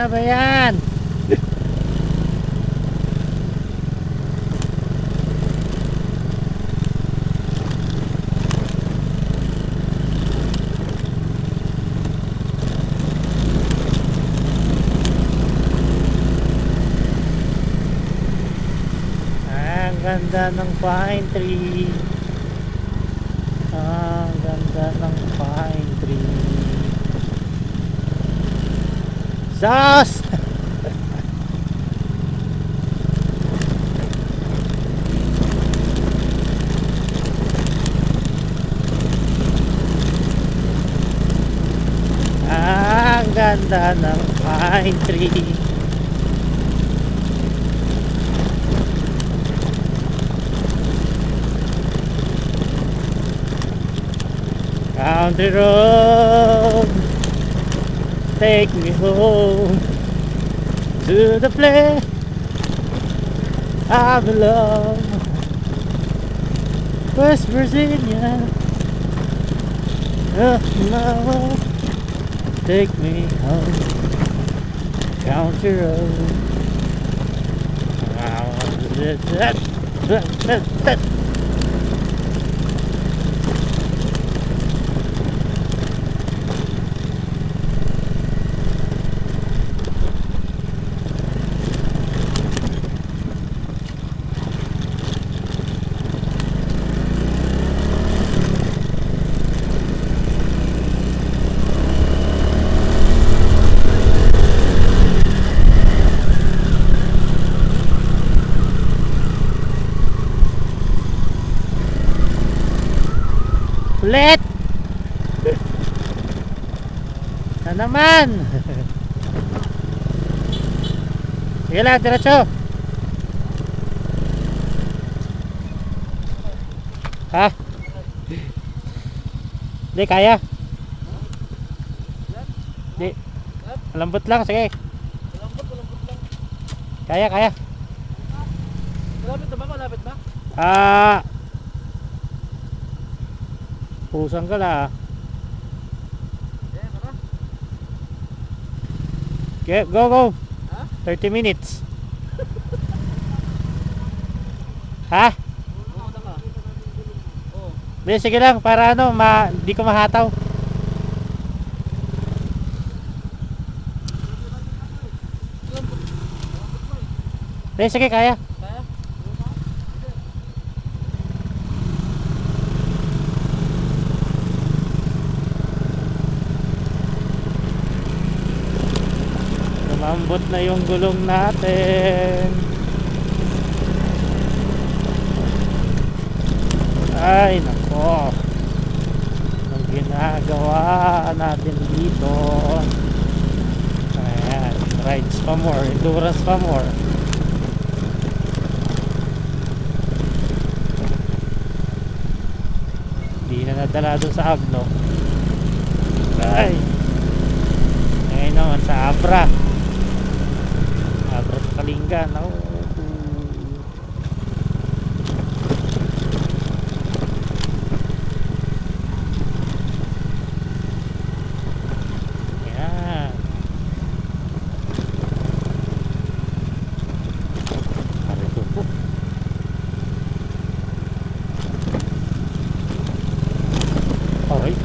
na ba yan? Ang ganda ng pine tree. Ang ganda ng pine tree. Sus! Ang ganda ng pine tree. Country road, take me home to the place I belong. West Virginia, oh, take me home. Country road. Ulit na naman. Sige lang, diretso. Ha? Hindi, kaya. Hindi, malambot lang, sige. Kaya, kaya. Malapit na ba? Malapit ba? Pusang ka la. Okay, go, go. 30 minutes. Ha? Hindi, sige lang, para ano, di ko mahataw. Hindi, sige, kaya. Lumambot na yung gulong natin. Ay nako, anong ginagawa natin dito? Ayan, rides pa more, endurance pa more. Hindi na nadala doon sa Agno. Ay, ngayon naman sa Abra sa Kalinga. No? Yan. Parito po. Alright.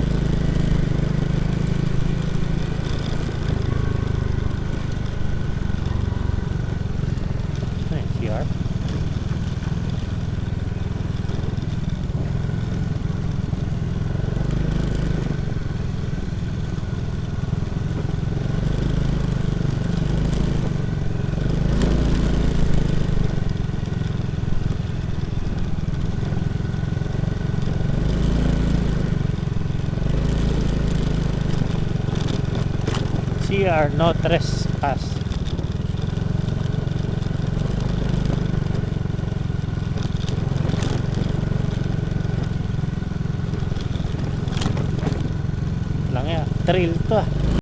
CR. CR, no trespass. Lang ya, trail to ah.